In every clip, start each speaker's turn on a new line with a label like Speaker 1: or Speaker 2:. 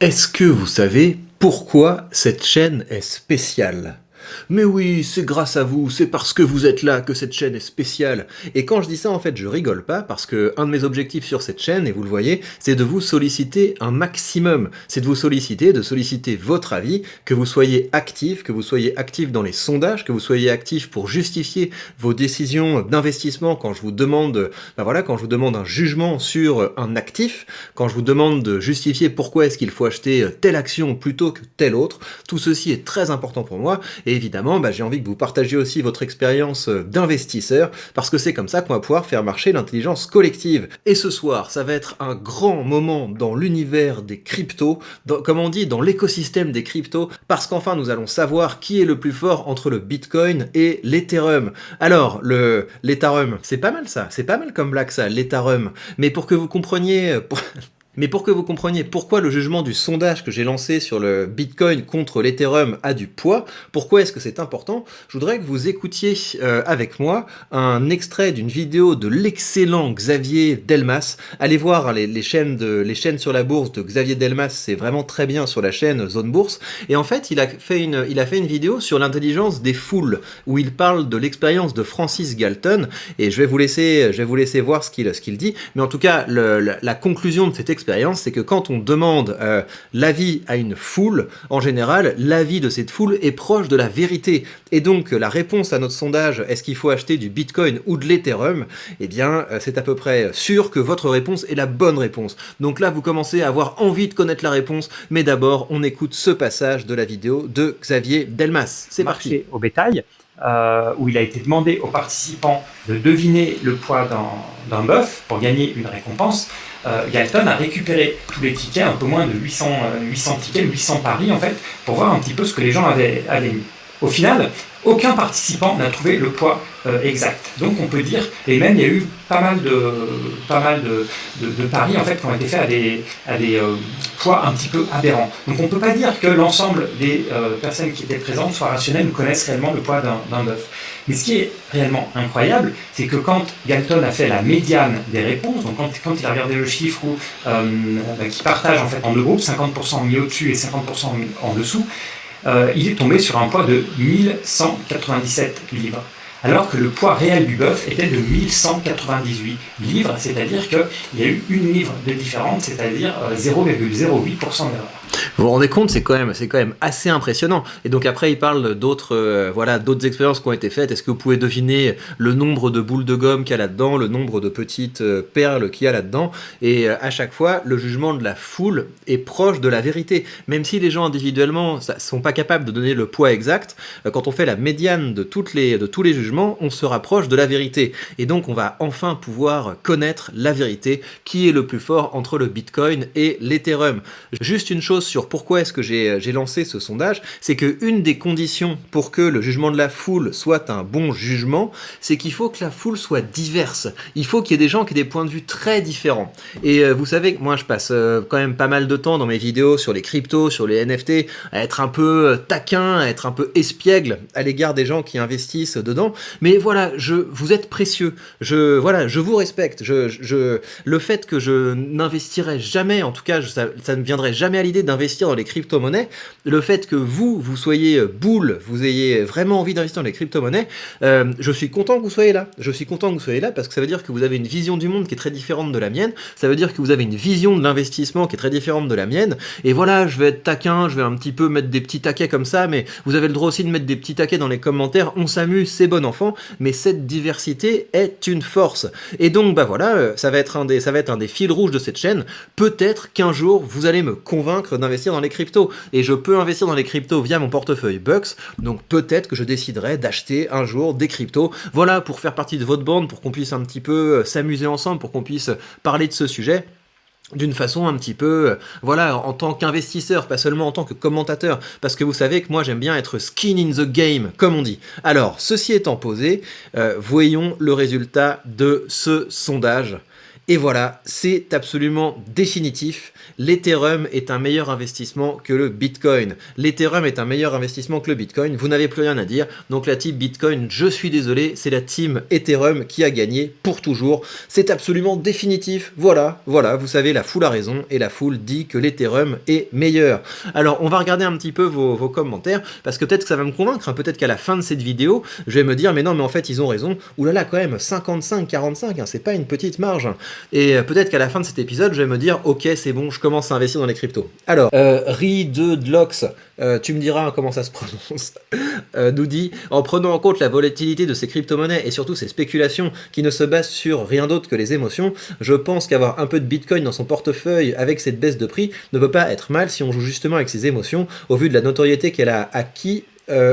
Speaker 1: Est-ce que vous savez pourquoi cette chaîne est spéciale? Mais oui, c'est grâce à vous, c'est parce que vous êtes là que cette chaîne est spéciale. Et quand je dis ça, en fait, je rigole pas, parce que un de mes objectifs sur cette chaîne, et vous le voyez, c'est de vous solliciter un maximum. C'est de solliciter votre avis, que vous soyez actif dans les sondages, que vous soyez actif pour justifier vos décisions d'investissement quand je vous demande, quand je vous demande un jugement sur un actif, quand je vous demande de justifier pourquoi est-ce qu'il faut acheter telle action plutôt que telle autre. Tout ceci est très important pour moi. Et évidemment, j'ai envie que vous partagiez aussi votre expérience d'investisseur, parce que c'est comme ça qu'on va pouvoir faire marcher l'intelligence collective. Et ce soir, ça va être un grand moment dans l'univers des cryptos, comme on dit, dans l'écosystème des cryptos, parce qu'enfin nous allons savoir qui est le plus fort entre le Bitcoin et l'Ethereum. Alors, l'Ethereum, c'est pas mal ça, c'est pas mal comme blague ça, l'Ethereum. Mais pour que vous compreniez... Mais pour que vous compreniez pourquoi le jugement du sondage que j'ai lancé sur le Bitcoin contre l'Ethereum a du poids, pourquoi est-ce que c'est important, je voudrais que vous écoutiez avec moi un extrait d'une vidéo de l'excellent Xavier Delmas. Allez voir les chaînes sur la bourse de Xavier Delmas, c'est vraiment très bien sur la chaîne Zone Bourse. Et en fait, il a fait une vidéo sur l'intelligence des foules, où il parle de l'expérience de Francis Galton, et je vais vous laisser voir ce qu'il dit. Mais en tout cas, la conclusion de cette expérience, c'est que quand on demande l'avis à une foule, en général, l'avis de cette foule est proche de la vérité. Et donc, la réponse à notre sondage, est-ce qu'il faut acheter du Bitcoin ou de l'Ethereum? Eh bien, c'est à peu près sûr que votre réponse est la bonne réponse. Donc là, vous commencez à avoir envie de connaître la réponse, mais d'abord, on écoute ce passage de la vidéo de Xavier Delmas. C'est parti.
Speaker 2: Au bétail, où il a été demandé aux participants de deviner le poids d'un bœuf pour gagner une récompense. Galton a récupéré tous les tickets, un peu moins de 800 tickets, 800 paris en fait, pour voir un petit peu ce que les gens avaient mis. Au final, aucun participant n'a trouvé le poids exact. Donc on peut dire, et même il y a eu pas mal de paris en fait qui ont été faits à des poids un petit peu aberrants. Donc on ne peut pas dire que l'ensemble des personnes qui étaient présentes soient rationnelles ou connaissent réellement le poids d'un bœuf. Mais ce qui est réellement incroyable, c'est que quand Galton a fait la médiane des réponses, donc quand il a regardé le chiffre qui partage en fait en deux groupes, 50% mis au-dessus et 50% mis en dessous, il est tombé sur un poids de 1197 livres. Alors que le poids réel du bœuf était de 1198 livres, c'est-à-dire qu'il y a eu une livre de différence, c'est-à-dire 0,08% d'erreur.
Speaker 1: Vous vous rendez compte, c'est quand même assez impressionnant. Et donc après, il parle d'autres expériences qui ont été faites. Est-ce que vous pouvez deviner le nombre de boules de gomme qu'il y a là-dedans, le nombre de petites perles qu'il y a là-dedans? Et à chaque fois, le jugement de la foule est proche de la vérité. Même si les gens individuellement ne sont pas capables de donner le poids exact, quand on fait la médiane de tous les jugements, on se rapproche de la vérité. Et donc on va enfin pouvoir connaître la vérité, qui est le plus fort entre le Bitcoin et l'Ethereum. Juste une chose sur pourquoi est-ce que j'ai lancé ce sondage, c'est qu'une des conditions pour que le jugement de la foule soit un bon jugement, c'est qu'il faut que la foule soit diverse. Il faut qu'il y ait des gens qui aient des points de vue très différents. Et vous savez que moi je passe quand même pas mal de temps dans mes vidéos sur les cryptos, sur les NFT, à être un peu taquin, à être un peu espiègle à l'égard des gens qui investissent dedans. Mais voilà, vous êtes précieux. Je vous respecte. Le fait que je n'investirai jamais, en tout cas, ça ne viendrait jamais à l'idée d'investir dans les crypto-monnaies, le fait que vous soyez boule, vous ayez vraiment envie d'investir dans les crypto-monnaies, je suis content que vous soyez là. Je suis content que vous soyez là parce que ça veut dire que vous avez une vision du monde qui est très différente de la mienne. Ça veut dire que vous avez une vision de l'investissement qui est très différente de la mienne. Et voilà, je vais être taquin, je vais un petit peu mettre des petits taquets comme ça, mais vous avez le droit aussi de mettre des petits taquets dans les commentaires. On s'amuse, c'est bon enfant, mais cette diversité est une force. Et donc, ça va être un des fils rouges de cette chaîne. Peut-être qu'un jour, vous allez me convaincre d'investir dans les cryptos. Et je peux investir dans les cryptos via mon portefeuille Bucks, donc peut-être que je déciderai d'acheter un jour des cryptos. Voilà, pour faire partie de votre bande, pour qu'on puisse un petit peu s'amuser ensemble, pour qu'on puisse parler de ce sujet d'une façon un petit peu, en tant qu'investisseur, pas seulement en tant que commentateur, parce que vous savez que moi j'aime bien être skin in the game, comme on dit. Alors, ceci étant posé, voyons le résultat de ce sondage. Et voilà, c'est absolument définitif. L'Ethereum est un meilleur investissement que le Bitcoin. L'Ethereum est un meilleur investissement que le Bitcoin. Vous n'avez plus rien à dire. Donc la team Bitcoin, je suis désolé, c'est la team Ethereum qui a gagné pour toujours. C'est absolument définitif. Voilà, vous savez, la foule a raison et la foule dit que l'Ethereum est meilleur. Alors, on va regarder un petit peu vos commentaires parce que peut-être que ça va me convaincre. Hein. Peut-être qu'à la fin de cette vidéo, je vais me dire, mais non, mais en fait, ils ont raison. Ouh là là, quand même, 55-45, hein, c'est pas une petite marge. Et peut-être qu'à la fin de cet épisode, je vais me dire, ok, c'est bon, je commence à investir dans les cryptos. Alors, Ri2Dlox, tu me diras comment ça se prononce, nous dit, en prenant en compte la volatilité de ces crypto-monnaies et surtout ces spéculations qui ne se basent sur rien d'autre que les émotions, je pense qu'avoir un peu de Bitcoin dans son portefeuille avec cette baisse de prix ne peut pas être mal si on joue justement avec ses émotions au vu de la notoriété qu'elle a acquis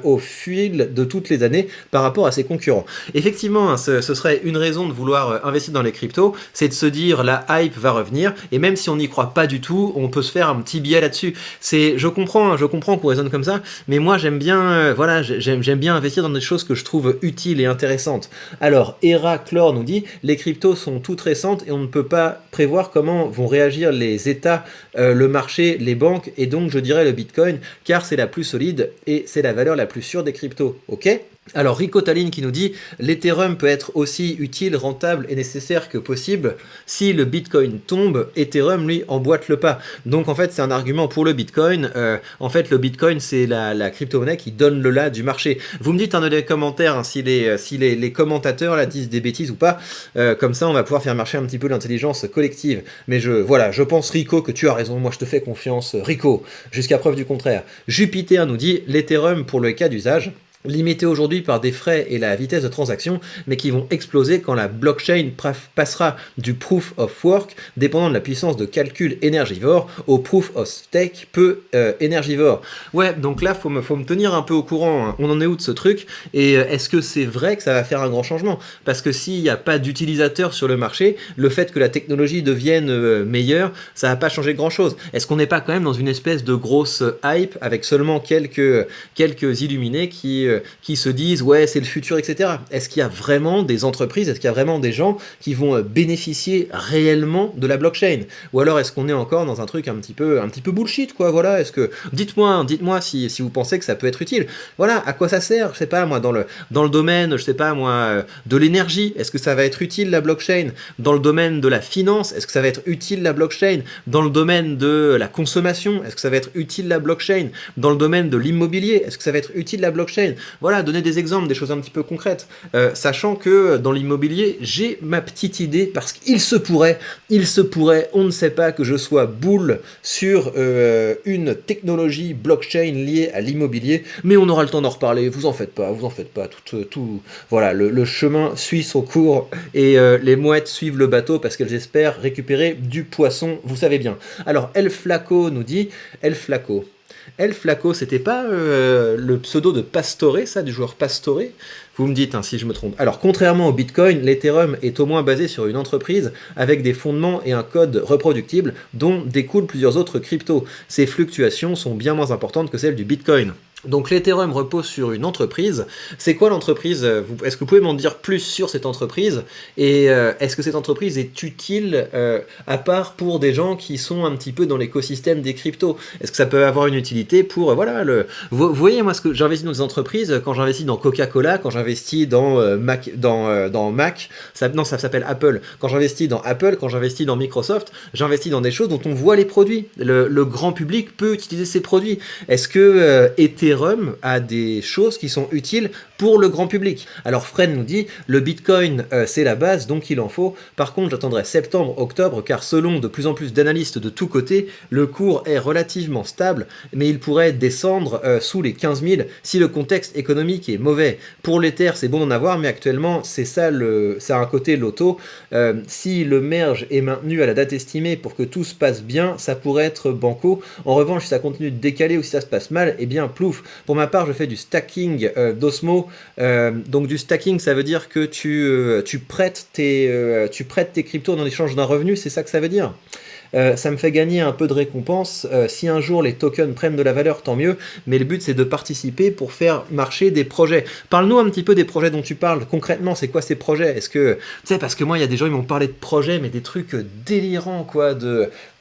Speaker 1: au fil de toutes les années par rapport à ses concurrents. Effectivement, hein, ce serait une raison de vouloir investir dans les cryptos, c'est de se dire la hype va revenir, et même si on n'y croit pas du tout, on peut se faire un petit billet là-dessus. Je comprends qu'on raisonne comme ça, mais moi j'aime bien, j'aime bien investir dans des choses que je trouve utiles et intéressantes. Alors, Heraclore nous dit, les cryptos sont toutes récentes et on ne peut pas prévoir comment vont réagir les États, le marché, les banques, et donc je dirais le Bitcoin, car c'est la plus solide et c'est la valeur la plus sûre des cryptos, ok? Alors Rico Taline qui nous dit l'Ethereum peut être aussi utile, rentable et nécessaire que possible. Si le Bitcoin tombe, Ethereum lui emboîte le pas. Donc en fait c'est un argument pour le Bitcoin. En fait le Bitcoin c'est la crypto-monnaie qui donne le là du marché. Vous me dites dans les commentaires hein, si les commentateurs là disent des bêtises ou pas. Comme ça on va pouvoir faire marcher un petit peu l'intelligence collective. Mais je pense Rico que tu as raison. Moi je te fais confiance Rico jusqu'à preuve du contraire. Jupiter nous dit l'Ethereum pour le cas d'usage. Limités aujourd'hui par des frais et la vitesse de transaction, mais qui vont exploser quand la blockchain passera du proof of work, dépendant de la puissance de calcul énergivore, au proof of stake peu énergivore. Ouais, donc là, faut me tenir un peu au courant, hein. On en est où de ce truc? Et est-ce que c'est vrai que ça va faire un grand changement? Parce que s'il n'y a pas d'utilisateurs sur le marché, le fait que la technologie devienne meilleure, ça va pas changer grand-chose. Est-ce qu'on n'est pas quand même dans une espèce de grosse hype, avec seulement quelques illuminés qui se disent ouais c'est le futur, etc. Est-ce qu'il y a vraiment des entreprises, est-ce qu'il y a vraiment des gens qui vont bénéficier réellement de la blockchain? Ou alors est-ce qu'on est encore dans un truc un petit peu bullshit quoi? Voilà, est-ce que dites-moi si vous pensez que ça peut être utile. Voilà, à quoi ça sert? Je sais pas moi, dans le domaine, je sais pas moi, de l'énergie, est-ce que ça va être utile la blockchain? Dans le domaine de la finance, est-ce que ça va être utile la blockchain? Dans le domaine de la consommation, est-ce que ça va être utile la blockchain? Dans le domaine de l'immobilier, est-ce que ça va être utile la blockchain? Voilà, donner des exemples, des choses un petit peu concrètes. Sachant que dans l'immobilier, j'ai ma petite idée, parce qu'il se pourrait, on ne sait pas, que je sois bull sur une technologie blockchain liée à l'immobilier, mais on aura le temps d'en reparler, vous en faites pas, voilà, le chemin suit son cours, et les mouettes suivent le bateau, parce qu'elles espèrent récupérer du poisson, vous savez bien. Alors, El Flaco nous dit, El Flaco, c'était pas le pseudo de Pastore, ça, du joueur Pastore? Vous me dites hein, si je me trompe. Alors, contrairement au Bitcoin, l'Ethereum est au moins basé sur une entreprise avec des fondements et un code reproductible dont découlent plusieurs autres cryptos. Ces fluctuations sont bien moins importantes que celles du Bitcoin. Donc l'Ethereum repose sur une entreprise. C'est quoi l'entreprise? Est-ce que vous pouvez m'en dire plus sur cette entreprise? Et est-ce que cette entreprise est utile à part pour des gens qui sont un petit peu dans l'écosystème des cryptos? Est-ce que ça peut avoir une utilité pour vous voyez moi ce que j'investis dans des entreprises, quand j'investis dans Coca-Cola, quand j'investis dans Mac, ça s'appelle Apple. Quand j'investis dans Apple, quand j'investis dans Microsoft, j'investis dans des choses dont on voit les produits. Le grand public peut utiliser ces produits. Est-ce que Ethereum a des choses qui sont utiles pour le grand public? Alors Fred nous dit, le Bitcoin c'est la base, donc il en faut. Par contre, j'attendrai septembre, octobre, car selon de plus en plus d'analystes de tous côtés, le cours est relativement stable, mais il pourrait descendre sous les 15 000 si le contexte économique est mauvais. Pour l'Ether, c'est bon d'en avoir, mais actuellement, c'est ça un côté loto. Si le merge est maintenu à la date estimée pour que tout se passe bien, ça pourrait être banco. En revanche, si ça continue de décaler ou si ça se passe mal, eh bien plouf. Pour ma part, je fais du stacking d'Osmo. Donc du stacking, ça veut dire que tu prêtes tes cryptos en échange d'un revenu, c'est ça que ça veut dire? Ça me fait gagner un peu de récompense. Si un jour les tokens prennent de la valeur, tant mieux. Mais le but, c'est de participer pour faire marcher des projets. Parle-nous un petit peu des projets dont tu parles. Concrètement, c'est quoi ces projets? Est-ce que, tu sais, parce que moi, il y a des gens qui m'ont parlé de projets, mais des trucs délirants, quoi.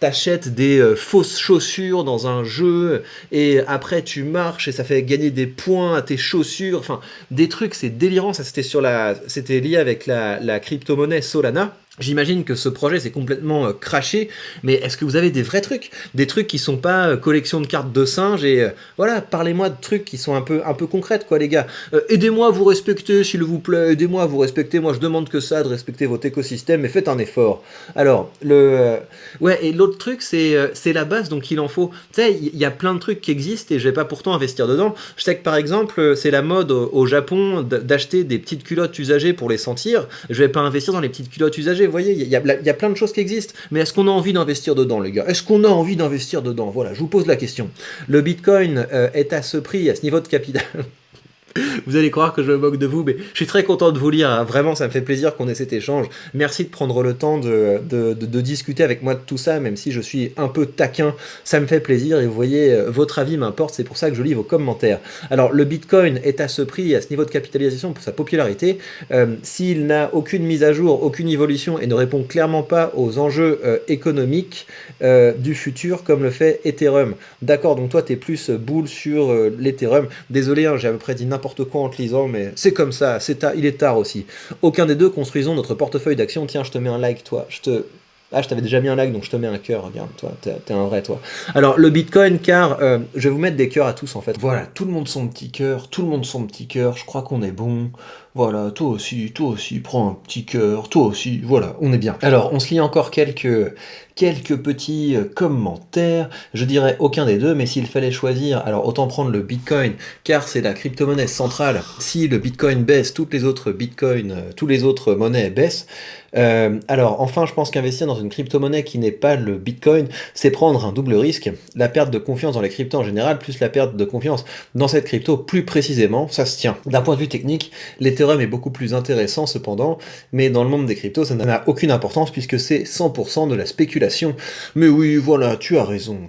Speaker 1: T'achètes des fausses chaussures dans un jeu et après tu marches et ça fait gagner des points à tes chaussures. Enfin, des trucs, c'est délirant. Ça, c'était lié avec la crypto-monnaie Solana. J'imagine que ce projet s'est complètement craché, mais est-ce que vous avez des vrais trucs? Des trucs qui sont pas collection de cartes de singes et voilà, parlez-moi de trucs qui sont un peu concrètes, quoi, les gars. Aidez-moi à vous respecter, s'il vous plaît, aidez-moi à vous respecter. Moi, je demande que ça, de respecter votre écosystème, mais faites un effort. Alors, ouais, et l'autre truc, c'est la base, donc il en faut. Tu sais, il y a plein de trucs qui existent et je vais pas pourtant investir dedans. Je sais que par exemple, c'est la mode au Japon d'acheter des petites culottes usagées pour les sentir. Je vais pas investir dans les petites culottes usagées. Vous voyez, il y a plein de choses qui existent. Mais est-ce qu'on a envie d'investir dedans, les gars? Est-ce qu'on a envie d'investir dedans? Voilà, je vous pose la question. Le Bitcoin est à ce prix, à ce niveau de capital. Vous allez croire que je me moque de vous, mais je suis très content de vous lire. Hein. Vraiment, ça me fait plaisir qu'on ait cet échange. Merci de prendre le temps de discuter avec moi de tout ça, même si je suis un peu taquin. Ça me fait plaisir et vous voyez, votre avis m'importe. C'est pour ça que je lis vos commentaires. Alors, le Bitcoin est à ce prix, à ce niveau de capitalisation pour sa popularité. S'il n'a aucune mise à jour, aucune évolution et ne répond clairement pas aux enjeux économiques du futur comme le fait Ethereum. D'accord, donc toi, tu es plus boule sur l'Ethereum. Désolé, hein, j'ai à peu près dit n'importe quoi en te lisant, mais c'est comme ça, il est tard aussi. Aucun des deux construisons notre portefeuille d'actions. Tiens, je te mets un like, toi. Ah, je t'avais déjà mis un like, donc je te mets un cœur. Regarde, toi, t'es un vrai, toi. Alors, le Bitcoin, car je vais vous mettre des cœurs à tous, en fait. Voilà, tout le monde son petit cœur, tout le monde son petit cœur. Je crois qu'on est bon. Voilà, toi aussi, prends un petit cœur, toi aussi, voilà, on est bien. Alors, on se lit encore quelques petits commentaires. Je dirais aucun des deux, mais s'il fallait choisir, alors autant prendre le Bitcoin, car c'est la crypto-monnaie centrale. Si le Bitcoin baisse, toutes les autres Bitcoins, toutes les autres monnaies baissent. Alors, enfin, je pense qu'investir dans une crypto-monnaie qui n'est pas le Bitcoin, c'est prendre un double risque. La perte de confiance dans les cryptos en général, plus la perte de confiance dans cette crypto plus précisément, ça se tient. D'un point de vue technique, l'Ethereum est beaucoup plus intéressant cependant, mais dans le monde des cryptos, ça n'a aucune importance puisque c'est 100% de la spéculation. Mais oui, voilà, tu as raison.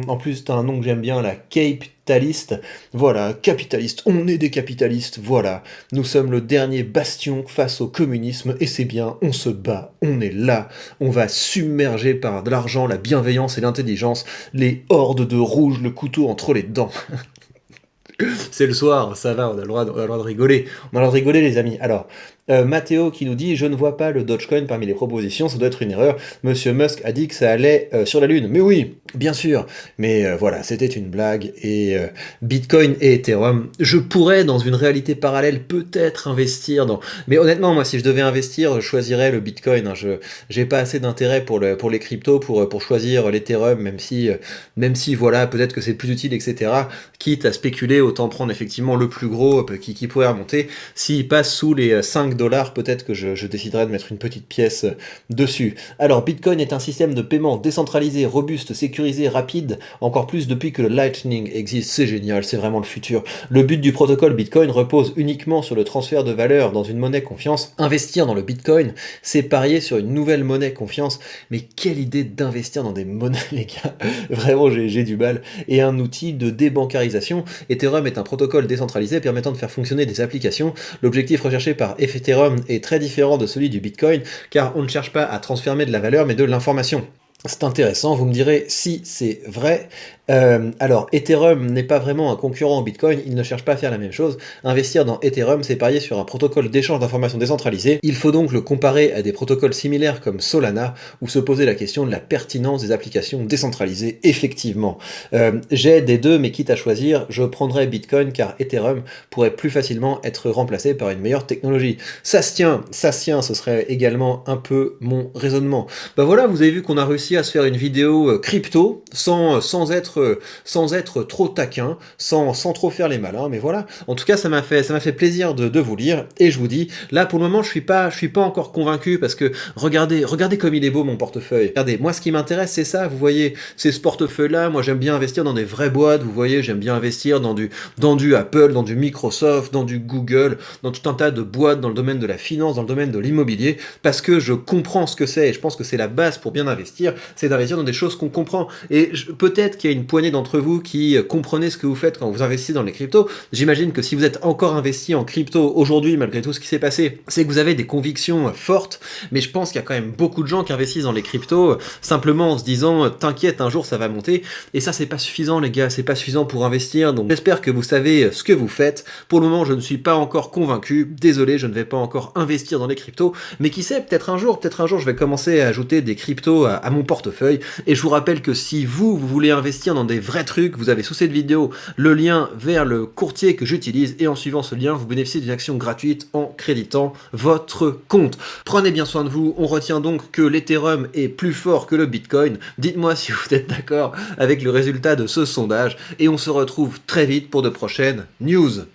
Speaker 1: En plus, t'as un nom que j'aime bien, la capitaliste. Voilà, capitaliste, on est des capitalistes, voilà. Nous sommes le dernier bastion face au communisme et c'est bien, on se bat, on est là. On va submerger par de l'argent, la bienveillance et l'intelligence les hordes de rouges, le couteau entre les dents. C'est le soir, ça va, on a le droit de rigoler. On a le droit de rigoler, les amis. Alors, Mathéo qui nous dit « Je ne vois pas le Dogecoin parmi les propositions, ça doit être une erreur. Monsieur Musk a dit que ça allait sur la Lune. » Mais oui, bien sûr. Mais voilà, c'était une blague. Et Bitcoin et Ethereum, je pourrais, dans une réalité parallèle, peut-être investir dans... Mais honnêtement, moi, si je devais investir, je choisirais le Bitcoin. Hein. Je n'ai pas assez d'intérêt pour les cryptos pour choisir l'Ethereum, même si, voilà, peut-être que c'est plus utile, etc. Quitte à spéculer, autant prendre effectivement le plus gros qui pourrait remonter. S'il passe sous les 5 $, peut-être que je déciderai de mettre une petite pièce dessus. Alors, Bitcoin est un système de paiement décentralisé, robuste, sécurisé, rapide, encore plus depuis que le Lightning existe. C'est génial, c'est vraiment le futur. Le but du protocole Bitcoin repose uniquement sur le transfert de valeur dans une monnaie confiance. Investir dans le Bitcoin, c'est parier sur une nouvelle monnaie confiance. Mais quelle idée d'investir dans des monnaies, les gars. Vraiment, j'ai du mal. Et un outil de débancarisation. Ethereum est un protocole décentralisé permettant de faire fonctionner des applications. L'objectif recherché par Ethereum est très différent de celui du Bitcoin, car on ne cherche pas à transformer de la valeur, mais de l'information. C'est intéressant, vous me direz si c'est vrai. Alors, Ethereum n'est pas vraiment un concurrent au Bitcoin, il ne cherche pas à faire la même chose. Investir dans Ethereum, c'est parier sur un protocole d'échange d'informations décentralisé. Il faut donc le comparer à des protocoles similaires comme Solana, ou se poser la question de la pertinence des applications décentralisées, effectivement. J'ai des deux, mais quitte à choisir, je prendrais Bitcoin, car Ethereum pourrait plus facilement être remplacé par une meilleure technologie. Ça se tient, ce serait également un peu mon raisonnement. Bah voilà, vous avez vu qu'on a réussi à se faire une vidéo crypto, sans être trop taquin, sans trop faire les malins, mais voilà. En tout cas, ça m'a fait plaisir de vous lire, et je vous dis, là pour le moment, je suis pas encore convaincu, parce que regardez comme il est beau mon portefeuille. Regardez, moi ce qui m'intéresse, c'est ça, vous voyez, c'est ce portefeuille-là. Moi j'aime bien investir dans des vraies boîtes, vous voyez, j'aime bien investir dans du Apple, dans du Microsoft, dans du Google, dans tout un tas de boîtes dans le domaine de la finance, dans le domaine de l'immobilier, parce que je comprends ce que c'est, et je pense que c'est la base pour bien investir. c'est d'investir dans des choses qu'on comprend. Et peut-être qu'il y a une poignée d'entre vous qui comprenez ce que vous faites quand vous investissez dans les cryptos. J'imagine que si vous êtes encore investi en crypto aujourd'hui, malgré tout ce qui s'est passé, c'est que vous avez des convictions fortes, mais je pense qu'il y a quand même beaucoup de gens qui investissent dans les cryptos simplement en se disant t'inquiète, un jour ça va monter, et ça c'est pas suffisant les gars, c'est pas suffisant pour investir, donc j'espère que vous savez ce que vous faites. Pour le moment je ne suis pas encore convaincu, désolé, je ne vais pas encore investir dans les cryptos, mais qui sait, peut-être un jour je vais commencer à ajouter des cryptos à mon portefeuille. Et je vous rappelle que si vous voulez investir dans des vrais trucs, vous avez sous cette vidéo le lien vers le courtier que j'utilise, et en suivant ce lien vous bénéficiez d'une action gratuite en créditant votre compte. Prenez bien soin de vous. On retient donc que l'Ethereum est plus fort que le Bitcoin. Dites-moi si vous êtes d'accord avec le résultat de ce sondage, et on se retrouve très vite pour de prochaines news.